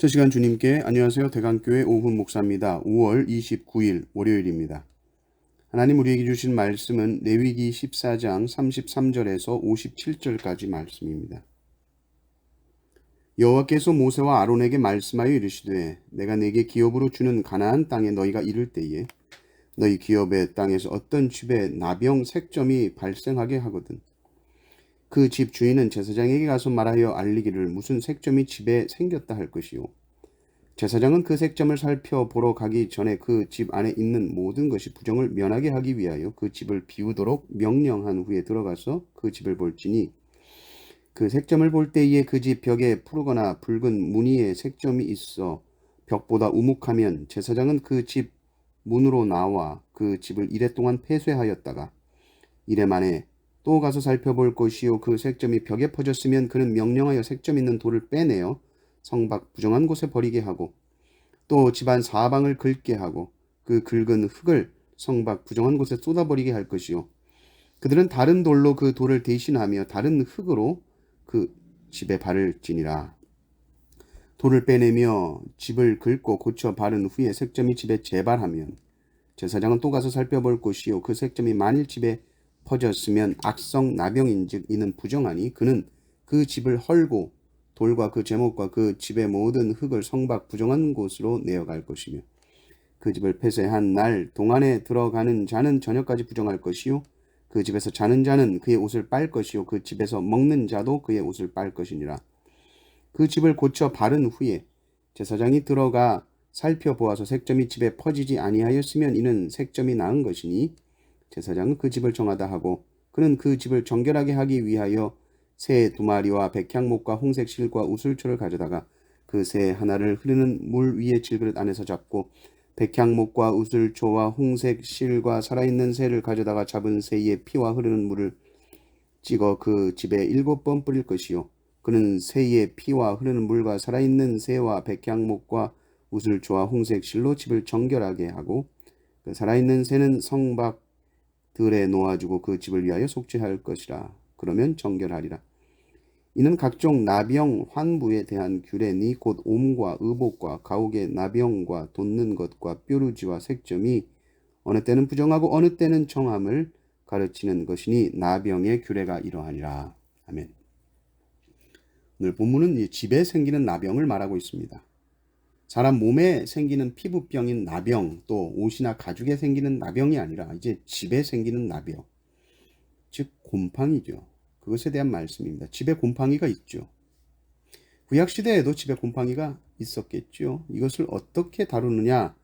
첫 시간 주님께 안녕하세요. 대강교회 오훈 목사입니다. 5월 29일 월요일입니다. 하나님 우리에게 주신 말씀은 레위기 14장 33절에서 57절까지 말씀입니다. 여호와께서 모세와 아론에게 말씀하여 이르시되 내가 네게 기업으로 주는 가나안 땅에 너희가 이를 때에 너희 기업의 땅에서 어떤 집에 나병 색점이 발생하게 하거든 그 집 주인은 제사장에게 가서 말하여 알리기를 무슨 색점이 집에 생겼다 할 것이요 제사장은 그 색점을 살펴보러 가기 전에 그 집 안에 있는 모든 것이 부정을 면하게 하기 위하여 그 집을 비우도록 명령한 후에 들어가서 그 집을 볼지니 그 색점을 볼 때에 그 집 벽에 푸르거나 붉은 무늬의 색점이 있어 벽보다 우묵하면 제사장은 그 집 문으로 나와 그 집을 이래 동안 폐쇄하였다가 이래 만에 또 가서 살펴볼 것이요 그 색점이 벽에 퍼졌으면 그는 명령하여 색점 있는 돌을 빼내어 성밖 부정한 곳에 버리게 하고 또 집안 사방을 긁게 하고 그 긁은 흙을 성밖 부정한 곳에 쏟아버리게 할 것이요 그들은 다른 돌로 그 돌을 대신하며 다른 흙으로 그 집에 바를지니라. 돌을 빼내며 집을 긁고 고쳐 바른 후에 색점이 집에 재발하면 제사장은 또 가서 살펴볼 것이요 그 색점이 만일 집에 퍼졌으면 악성 나병인즉 이는 부정하니 그는 그 집을 헐고 돌과 그 제목과 그 집의 모든 흙을 성밖 부정한 곳으로 내어갈 것이며 그 집을 폐쇄한 날 동안에 들어가는 자는 저녁까지 부정할 것이요 그 집에서 자는 자는 그의 옷을 빨 것이요 그 집에서 먹는 자도 그의 옷을 빨 것이니라. 그 집을 고쳐 바른 후에 제사장이 들어가 살펴보아서 색점이 집에 퍼지지 아니하였으면 이는 색점이 나은 것이니 제사장은 그 집을 정하다 하고 그는 그 집을 정결하게 하기 위하여 새 2마리와 백향목과 홍색 실과 우슬초를 가져다가 그 새 하나를 흐르는 물 위에 질그릇 안에서 잡고 백향목과 우슬초와 홍색 실과 살아있는 새를 가져다가 잡은 새의 피와 흐르는 물을 찍어 그 집에 7번 뿌릴 것이요 그는 새의 피와 흐르는 물과 살아있는 새와 백향목과 우슬초와 홍색 실로 집을 정결하게 하고 그 살아있는 새는 성밖 들에 놓아주고 그 집을 위하여 속죄할 것이라. 그러면 정결하리라. 이는 각종 나병 환부에 대한 규례니 곧 옴과 의복과 가옥의 나병과 돋는 것과 뾰루지와 색점이 어느 때는 부정하고 어느 때는 정함을 가르치는 것이니 나병의 규례가 이러하니라. 아멘. 오늘 본문은 집에 생기는 나병을 말하고 있습니다. 사람 몸에 생기는 피부병인 나병, 또 옷이나 가죽에 생기는 나병이 아니라 이제 집에 생기는 나병, 즉 곰팡이죠. 그것에 대한 말씀입니다. 집에 곰팡이가 있죠. 구약시대에도 집에 곰팡이가 있었겠죠. 이것을 어떻게 다루느냐,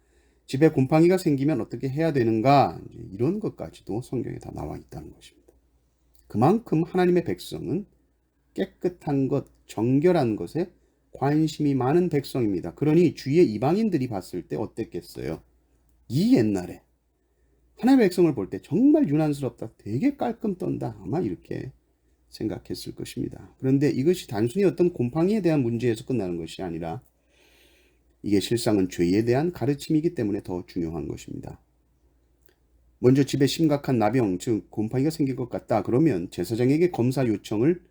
집에 곰팡이가 생기면 어떻게 해야 되는가, 이런 것까지도 성경에 다 나와 있다는 것입니다. 그만큼 하나님의 백성은 깨끗한 것, 정결한 것에 관심이 많은 백성입니다. 그러니 주위의 이방인들이 봤을 때 어땠겠어요? 이 옛날에 하나님의 백성을 볼 때 정말 유난스럽다, 되게 깔끔 떤다, 아마 이렇게 생각했을 것입니다. 그런데 이것이 단순히 어떤 곰팡이에 대한 문제에서 끝나는 것이 아니라 이게 실상은 죄에 대한 가르침이기 때문에 더 중요한 것입니다. 먼저 집에 심각한 나병, 즉 곰팡이가 생길 것 같다 그러면 제사장에게 검사 요청을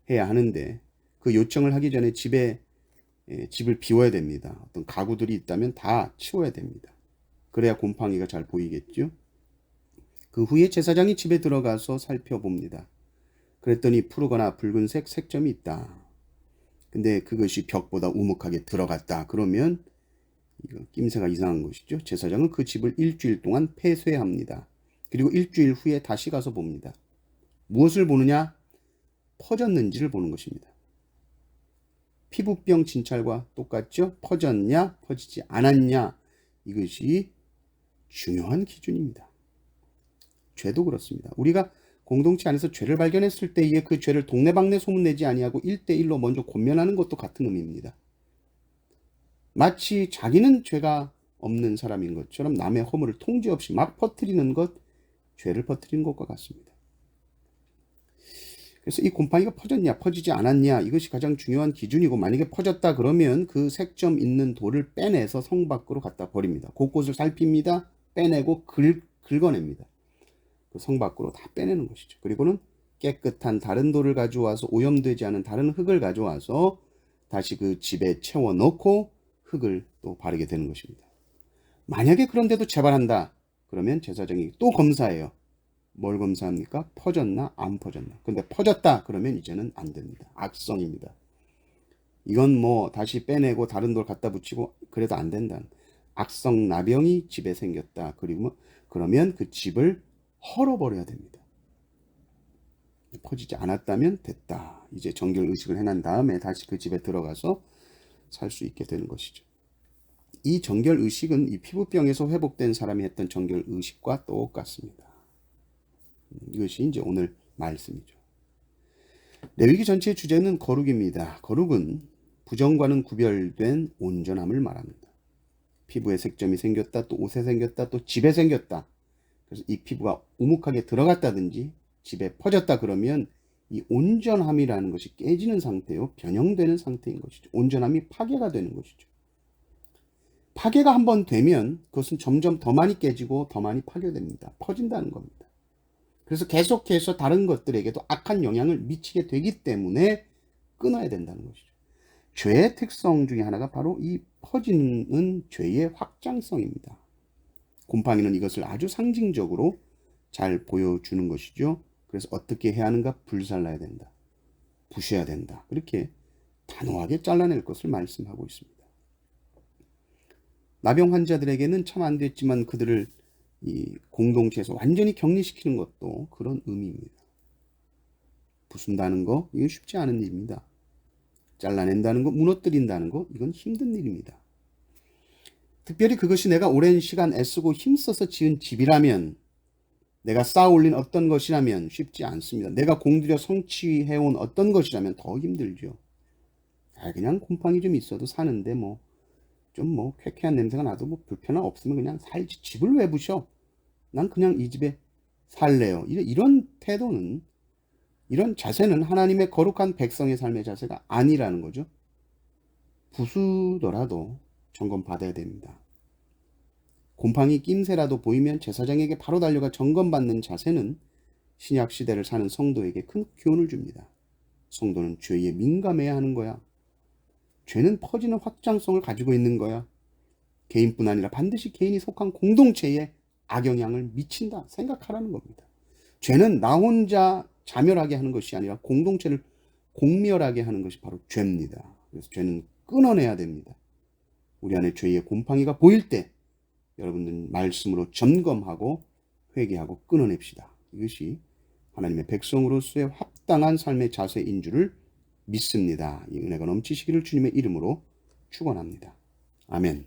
해야 하는데 그 요청을 하기 전에 집을 비워야 됩니다. 어떤 가구들이 있다면 다 치워야 됩니다. 그래야 곰팡이가 잘 보이겠죠. 그 후에 제사장이 집에 들어가서 살펴봅니다. 그랬더니 푸르거나 붉은색 색점이 있다. 근데 그것이 벽보다 우묵하게 들어갔다. 그러면 이거 낌새가 이상한 것이죠. 제사장은 그 집을 일주일 동안 폐쇄합니다. 그리고 일주일 후에 다시 가서 봅니다. 무엇을 보느냐? 퍼졌는지를 보는 것입니다. 피부병 진찰과 똑같죠? 퍼졌냐, 퍼지지 않았냐, 이것이 중요한 기준입니다. 죄도 그렇습니다. 우리가 공동체 안에서 죄를 발견했을 때에 그 죄를 동네방네 소문내지 아니하고 1대1로 먼저 권면하는 것도 같은 의미입니다. 마치 자기는 죄가 없는 사람인 것처럼 남의 허물을 통제 없이 막 퍼뜨리는 것, 죄를 퍼뜨리는 것과 같습니다. 그래서 이 곰팡이가 퍼졌냐 퍼지지 않았냐 이것이 가장 중요한 기준이고, 만약에 퍼졌다 그러면 그 색점 있는 돌을 빼내서 성 밖으로 갖다 버립니다. 곳곳을 살핍니다. 빼내고 긁어냅니다. 그 성 밖으로 다 빼내는 것이죠. 그리고는 깨끗한 다른 돌을 가져와서 오염되지 않은 다른 흙을 가져와서 다시 그 집에 채워 넣고 흙을 또 바르게 되는 것입니다. 만약에 그런데도 재발한다. 그러면 제사장이 또 검사해요. 뭘 검사합니까? 퍼졌나 안 퍼졌나. 근데 퍼졌다 그러면 이제는 안 됩니다. 악성입니다. 이건 뭐 다시 빼내고 다른 돌 갖다 붙이고 그래도 안 된다. 악성 나병이 집에 생겼다. 그리고 그러면 그 집을 헐어버려야 됩니다. 퍼지지 않았다면 됐다. 이제 정결 의식을 해난 다음에 다시 그 집에 들어가서 살 수 있게 되는 것이죠. 이 정결 의식은 이 피부병에서 회복된 사람이 했던 정결 의식과 똑같습니다. 이것이 이제 오늘 말씀이죠. 레위기 전체의 주제는 거룩입니다. 거룩은 부정과는 구별된 온전함을 말합니다. 피부에 색점이 생겼다, 또 옷에 생겼다, 또 집에 생겼다. 그래서 이 피부가 우묵하게 들어갔다든지 집에 퍼졌다 그러면 이 온전함이라는 것이 깨지는 상태요, 변형되는 상태인 것이죠. 온전함이 파괴가 되는 것이죠. 파괴가 한번 되면 그것은 점점 더 많이 깨지고 더 많이 파괴됩니다. 퍼진다는 겁니다. 그래서 계속해서 다른 것들에게도 악한 영향을 미치게 되기 때문에 끊어야 된다는 것이죠. 죄의 특성 중에 하나가 바로 이 퍼지는 죄의 확장성입니다. 곰팡이는 이것을 아주 상징적으로 잘 보여주는 것이죠. 그래서 어떻게 해야 하는가? 불살라야 된다. 부셔야 된다. 그렇게 단호하게 잘라낼 것을 말씀하고 있습니다. 나병 환자들에게는 참 안 됐지만 그들을 이 공동체에서 완전히 격리시키는 것도 그런 의미입니다. 부순다는 거, 이건 쉽지 않은 일입니다. 잘라낸다는 거, 무너뜨린다는 거, 이건 힘든 일입니다. 특별히 그것이 내가 오랜 시간 애쓰고 힘써서 지은 집이라면, 내가 쌓아 올린 어떤 것이라면 쉽지 않습니다. 내가 공들여 성취해온 어떤 것이라면 더 힘들죠. 그냥 곰팡이 좀 있어도 사는데 좀 쾌쾌한 냄새가 나도 불편함 없으면 그냥 살지. 집을 왜 부셔? 난 그냥 이 집에 살래요. 이런 태도는, 이런 자세는 하나님의 거룩한 백성의 삶의 자세가 아니라는 거죠. 부수더라도 점검받아야 됩니다. 곰팡이 낌새라도 보이면 제사장에게 바로 달려가 점검받는 자세는 신약 시대를 사는 성도에게 큰 교훈을 줍니다. 성도는 죄에 민감해야 하는 거야. 죄는 퍼지는 확장성을 가지고 있는 거야. 개인뿐 아니라 반드시 개인이 속한 공동체에 악영향을 미친다 생각하라는 겁니다. 죄는 나 혼자 자멸하게 하는 것이 아니라 공동체를 공멸하게 하는 것이 바로 죄입니다. 그래서 죄는 끊어내야 됩니다. 우리 안에 죄의 곰팡이가 보일 때 여러분들은 말씀으로 점검하고 회개하고 끊어냅시다. 이것이 하나님의 백성으로서의 합당한 삶의 자세인 줄을 믿습니다. 이 은혜가 넘치시기를 주님의 이름으로 축원합니다. 아멘.